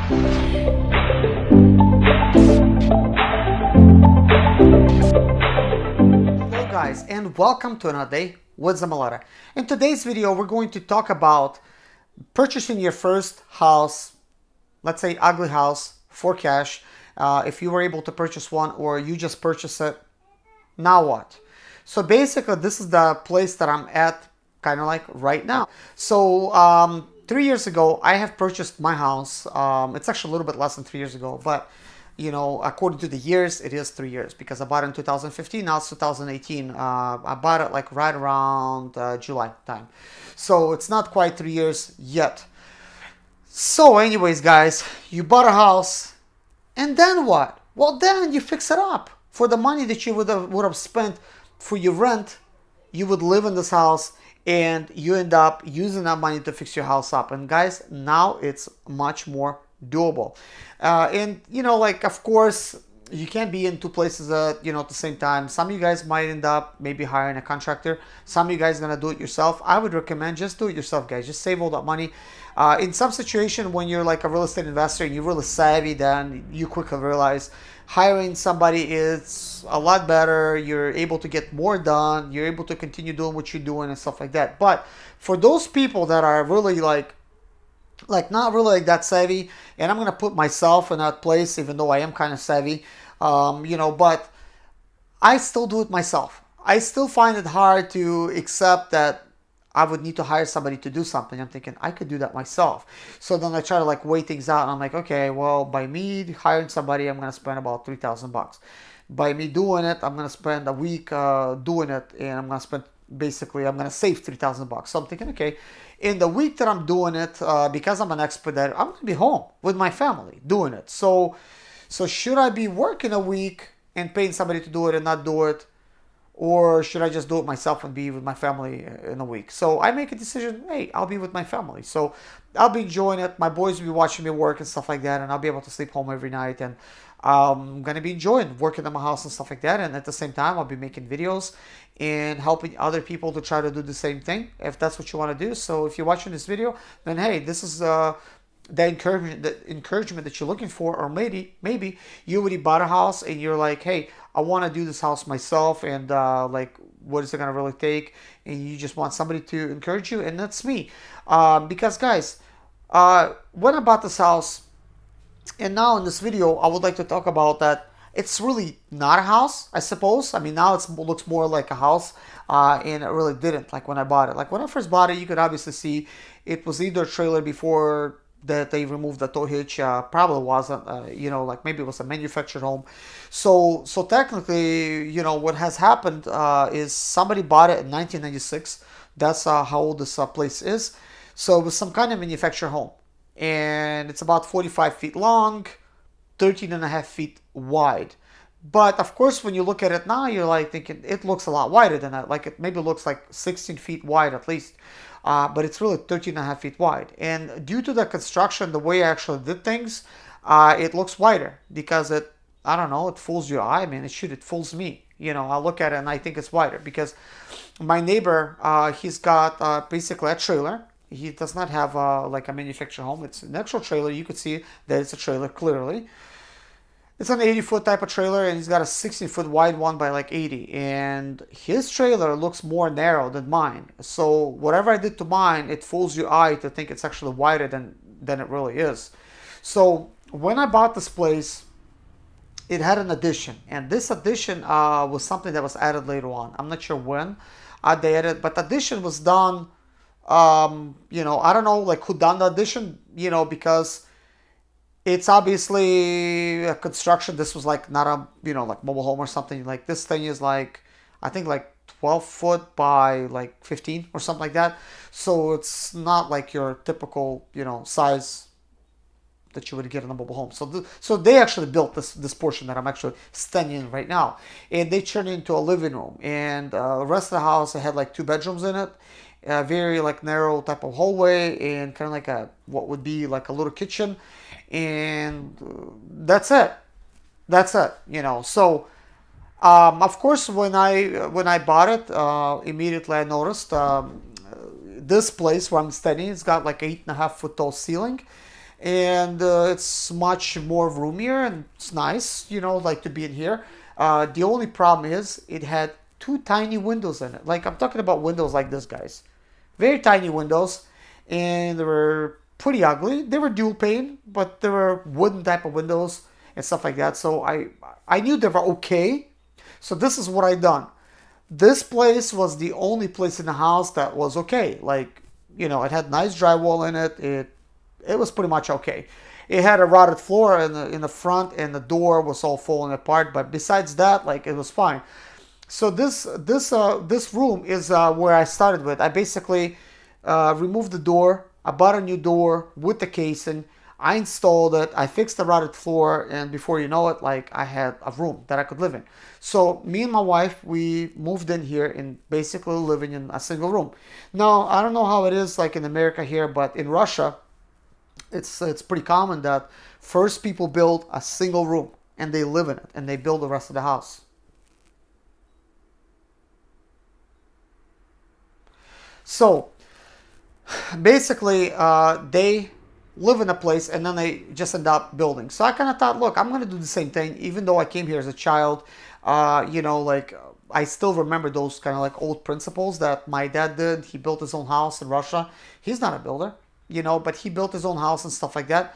Hello guys, and welcome to another day with Zimaleta. In today's video, we're going to talk about purchasing your first house, let's say ugly house, for cash. If you were able to purchase one or you just purchased it, now what? So basically, this is the place that I'm at kind of like right now. So 3 years ago, I have purchased my house. It's actually a little bit less than 3 years ago, but you know, according to the years, it is 3 years because I bought it in 2015. Now it's 2018. I bought it like right around July time. So it's not quite 3 years yet. So anyways, guys, you bought a house and then what? Well, then you fix it up. For the money that you would have spent for your rent, you would live in this house and you end up using that money to fix your house up. And guys, now it's much more doable. And you know, like, of course, you can't be in two places at the same time. Some of you guys might end up maybe hiring a contractor. Some of you guys are gonna do it yourself. I would recommend just do it yourself, guys. Just save all that money. In some situation, when you're like a real estate investor and you're really savvy, then you quickly realize hiring somebody is a lot better. You're able to get more done. You're able to continue doing what you're doing and stuff like that. But for those people that are really like not really like that savvy, and I'm gonna put myself in that place, even though I am kind of savvy, but I still do it myself. I still find it hard to accept that I would need to hire somebody to do something. I'm thinking I could do that myself. So then I try to like weigh things out, and I'm like, okay, well, by me hiring somebody, I'm gonna spend about $3,000. By me doing it, I'm gonna spend a week doing it, and I'm gonna save $3,000. So I'm thinking, okay, in the week that I'm doing it, because I'm an expediter, I'm gonna be home with my family doing it. So should I be working a week and paying somebody to do it and not do it? Or should I just do it myself and be with my family in a week? So I make a decision, hey, I'll be with my family. So I'll be enjoying it. My boys will be watching me work and stuff like that. And I'll be able to sleep home every night. And I'm going to be enjoying working in my house and stuff like that. And at the same time, I'll be making videos and helping other people to try to do the same thing, if that's what you want to do. So if you're watching this video, then hey, this is the encouragement that you're looking for. Or maybe you already bought a house and you're like, hey, I want to do this house myself, and like, what is it gonna really take? And you just want somebody to encourage you, and that's me. Because guys, when I bought this house, and now in this video, I would like to talk about that. It's really not a house, I suppose. I mean, now it looks more like a house, and it really didn't. Like when I bought it, like when I first bought it, you could obviously see it was either a trailer before that they removed the tow hitch. Probably wasn't, like maybe it was a manufactured home. So technically, what has happened is somebody bought it in 1996. That's how old this place is. So it was some kind of manufactured home, and it's about 45 feet long, 13.5 feet wide. But of course, when you look at it now, you're like thinking it looks a lot wider than that. Like it maybe looks like 16 feet wide at least. But it's really 13.5 feet wide. And due to the construction, the way I actually did things, it looks wider because it fools your eye. I mean, it fools me. I look at it and I think it's wider because my neighbor, he's got basically a trailer. He does not have like a manufactured home. It's an actual trailer. You could see that it's a trailer clearly. It's an 80-foot type of trailer, and he's got a 16-foot wide one by like 80. And his trailer looks more narrow than mine. So whatever I did to mine, it fools your eye to think it's actually wider than it really is. So when I bought this place, it had an addition. And this addition was something that was added later on. I'm not sure when they added, but the addition was done, I don't know like who done the addition, because it's obviously a construction. This was like not a, like mobile home or something. Like this thing is like, I think like 12 foot by like 15 or something like that. So it's not like your typical, size that you would get in a mobile home. So they actually built this portion that I'm actually standing in right now. And they turned it into a living room. And the rest of the house, it had like 2 bedrooms in it. A very like narrow type of hallway and kind of like what would be like a little kitchen. And that's it. So of course, when I bought it, immediately I noticed this place where I'm standing, it's got like 8.5 foot tall ceiling, and it's much more roomier and it's nice, you know, like to be in here. The only problem is it had two tiny windows in it. Like I'm talking about windows like this, guys. Very tiny windows, and they were pretty ugly. They were dual pane, but they were wooden type of windows and stuff like that. So I knew they were okay. So this is what I done. This place was the only place in the house that was okay. Like, you know, it had nice drywall in it. It was pretty much okay. It had a rotted floor in the front, and the door was all falling apart. But besides that, like, it was fine. So this room is where I started with. I basically removed the door. I bought a new door with the casing. I installed it. I fixed the rotted floor, and before you know it, like I had a room that I could live in. So me and my wife, we moved in here and basically living in a single room. Now I don't know how it is like in America here, but in Russia, it's pretty common that first people build a single room and they live in it and they build the rest of the house. So basically, they live in a place and then they just end up building. So I kind of thought, look, I'm going to do the same thing, even though I came here as a child. You know, like I still remember those kind of like old principles that my dad did. He built his own house in Russia. He's not a builder, you know, but he built his own house and stuff like that.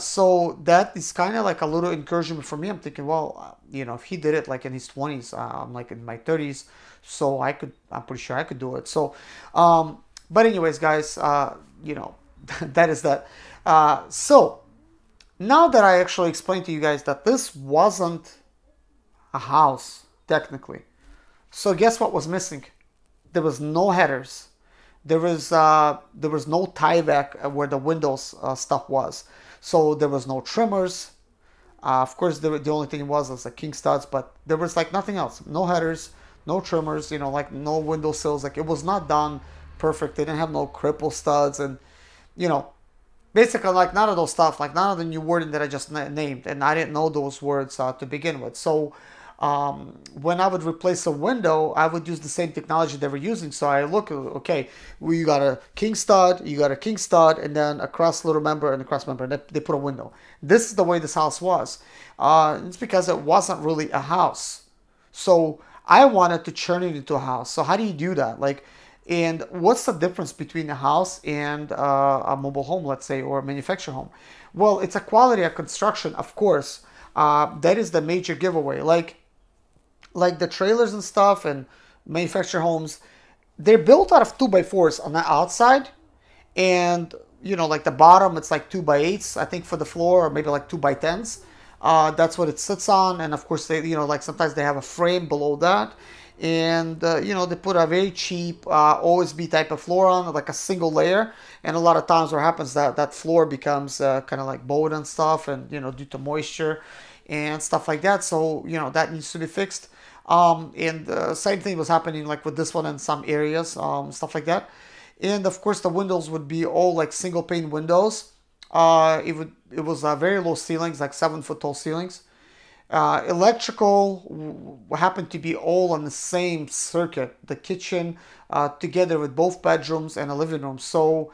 So that is kind of like a little encouragement for me. I'm thinking, well, you know, if he did it like in his 20s, I'm like in my 30s, so I'm pretty sure I could do it. So, but anyways, guys, you know, that is that. So now that I actually explained to you guys that this wasn't a house, technically. So guess what was missing? There was no headers. There was no tie back where the Windows stuff was. So there was no trimmers. Of course, the only thing was like king studs, but there was like nothing else. No headers, no trimmers, you know, like no window sills. Like it was not done perfect. They didn't have no cripple studs, and you know, basically like none of those stuff, like none of the new wording that I just named, and I didn't know those words to begin with. So when I would replace a window, I would use the same technology they were using. So I look, okay, well, you got a king stud, and then a cross little member and a cross member, and they put a window. This is the way this house was. It's because it wasn't really a house. So I wanted to turn it into a house. So how do you do that? Like, and what's the difference between a house and a mobile home, let's say, or a manufactured home? Well, it's a quality of construction, of course. That is the major giveaway. Like the trailers and stuff and manufactured homes, they're built out of 2x4s on the outside, and you know, like the bottom, it's like 2x8s, I think, for the floor, or maybe like 2x10s. That's what it sits on, and of course, they, you know, like sometimes they have a frame below that, and you know, they put a very cheap OSB type of floor on, like a single layer, and a lot of times what happens that floor becomes kind of like bowed and stuff, and you know, due to moisture and stuff like that. So you know, that needs to be fixed. And same thing was happening like with this one in some areas, stuff like that. And of course, the windows would be all like single pane windows. It was very low ceilings, like 7-foot tall ceilings. Electrical happened to be all on the same circuit, the kitchen together with both bedrooms and a living room. So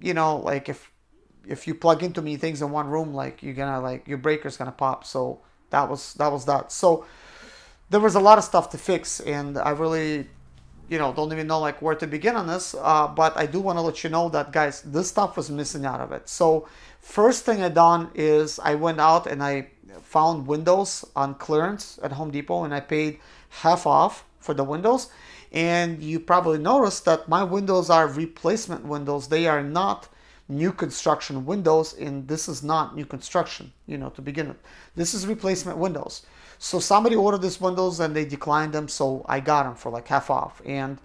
you know, like if you plug in too many things in one room, like you're gonna, like, your breaker's gonna pop. So that was that. So there was a lot of stuff to fix, and I really, you know, don't even know like where to begin on this. But I do want to let you know that, guys, this stuff was missing out of it. So first thing I done is I went out and I found windows on clearance at Home Depot, and I paid half off for the windows. And you probably noticed that my windows are replacement windows. They are not new construction windows, and this is not new construction, you know, to begin with. This is replacement windows. So somebody ordered these windows and they declined them, so I got them for like half off. And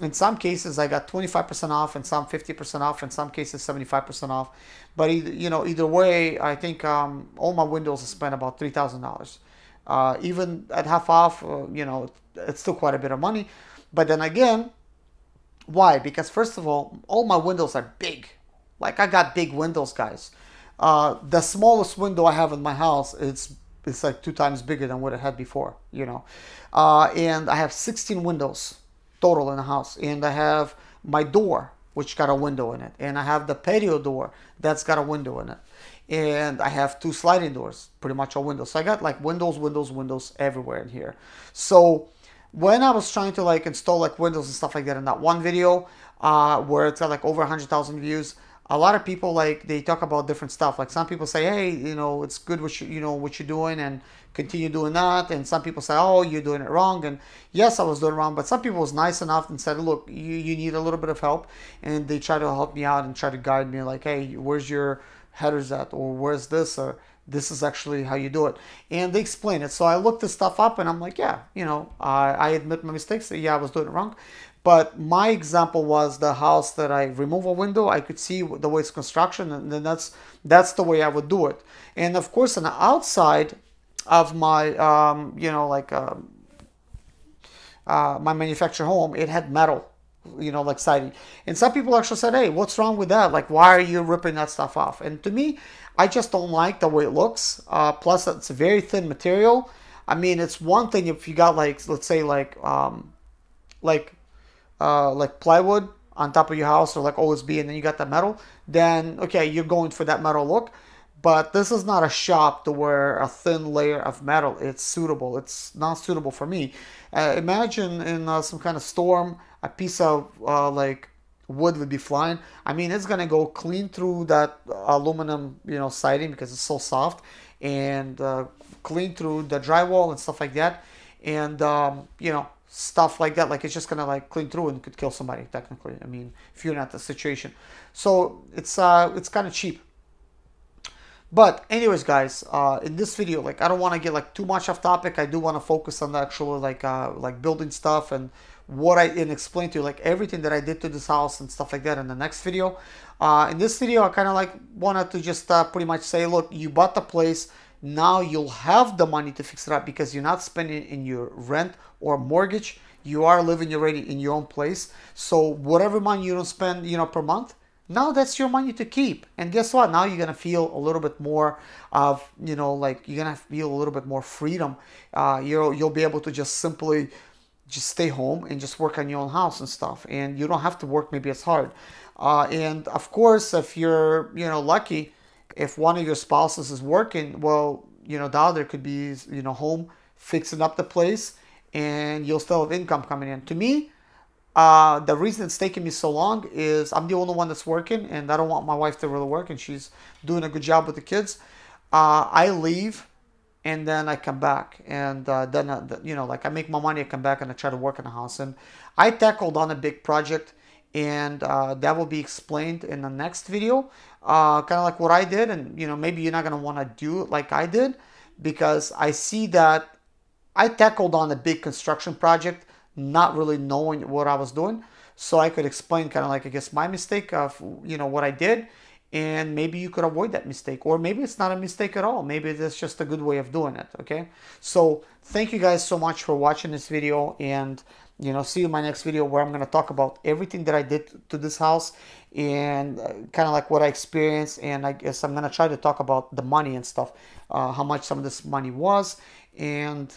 in some cases I got 25% off, and some 50% off, in some cases 75% off. But either way, I think all my windows I spent about $3,000. Even at half off, you know, it's still quite a bit of money. But then again, why? Because first of all my windows are big. Like, I got big windows, guys. The smallest window I have in my house, it's like 2 times bigger than what it had before, you know. And I have 16 windows total in the house, and I have my door which got a window in it, and I have the patio door that's got a window in it, and I have 2 sliding doors, pretty much all windows. So I got like windows everywhere in here. So when I was trying to like install like windows and stuff like that in that one video, where it's got like over 100,000 views, a lot of people, like, they talk about different stuff. Like, some people say, hey, you know, it's good what what you're doing, and continue doing that. And some people say, oh, you're doing it wrong. And yes, I was doing it wrong, but some people was nice enough and said, look, you need a little bit of help, and they try to help me out and try to guide me, like, hey, where's your headers at, or where's this, or this is actually how you do it, and they explain it. So I looked this stuff up, and I'm like, yeah, you know, I admit my mistakes. Yeah, I was doing it wrong. But my example was the house that I remove a window, I could see the way it's construction, and then that's the way I would do it. And of course, on the outside of my my manufactured home, it had metal, like siding. And some people actually said, hey, what's wrong with that? Like, why are you ripping that stuff off? And to me, I just don't like the way it looks. Plus, it's a very thin material. I mean, it's one thing if you got, like, let's say like plywood on top of your house, or like OSB, and then you got the metal, then okay, you're going for that metal look. But this is not a shop to where a thin layer of metal it's suitable. It's not suitable for me. Imagine in some kind of storm, a piece of like wood would be flying. I mean, it's gonna go clean through that aluminum, siding, because it's so soft, and clean through the drywall and stuff like that, and stuff like that. Like, it's just gonna like clean through and could kill somebody technically. I mean, if you're in that situation. So it's kind of cheap. But anyways, guys, in this video, like, I don't want to get like too much off topic. I do want to focus on the actual like building stuff, and and explain to you like everything that I did to this house and stuff like that in the next video. In this video, I kind of like wanted to just pretty much say, look, you bought the place. Now you'll have the money to fix it up, because you're not spending in your rent or mortgage. You are living already in your own place. So whatever money you don't spend, per month, now that's your money to keep. And guess what? Now you're gonna feel a little bit more of, like, you're gonna feel a little bit more freedom. You'll be able to just simply just stay home and just work on your own house and stuff, and you don't have to work maybe as hard. And of course, if you're lucky, if one of your spouses is working, well, the other could be home fixing up the place, and you'll still have income coming in. To me, the reason it's taking me so long is I'm the only one that's working, and I don't want my wife to really work, and she's doing a good job with the kids. I leave, and then I come back, and then like, I make my money, I come back, and I try to work in the house. And I tackled on a big project, and that will be explained in the next video, kind of like what I did. And maybe you're not going to want to do it like I did, because I see that I tackled on a big construction project not really knowing what I was doing. So I could explain kind of like, I guess, my mistake of what I did, and maybe you could avoid that mistake, or maybe it's not a mistake at all. Maybe that's just a good way of doing it. Okay, so thank you guys so much for watching this video, and see you in my next video, where I'm going to talk about everything that I did to this house, and kind of like what I experienced. And I guess I'm going to try to talk about the money and stuff, how much some of this money was. And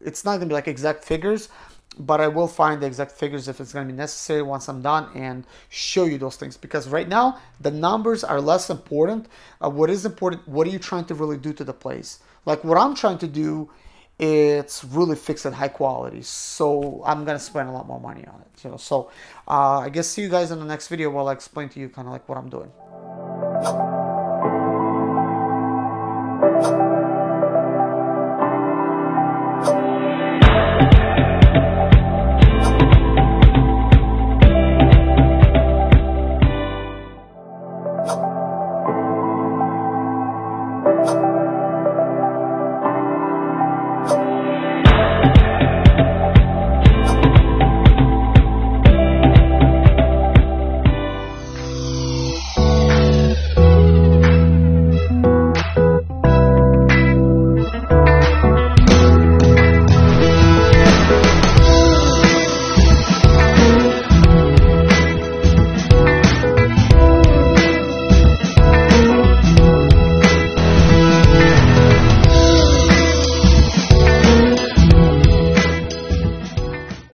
it's not going to be like exact figures, but I will find the exact figures if it's going to be necessary once I'm done, and show you those things. Because right now, the numbers are less important. What is important, what are you trying to really do to the place? Like, what I'm trying to do, it's really fixed at high quality, so I'm gonna spend a lot more money on it. So I guess see you guys in the next video, while I explain to you kind of like what I'm doing.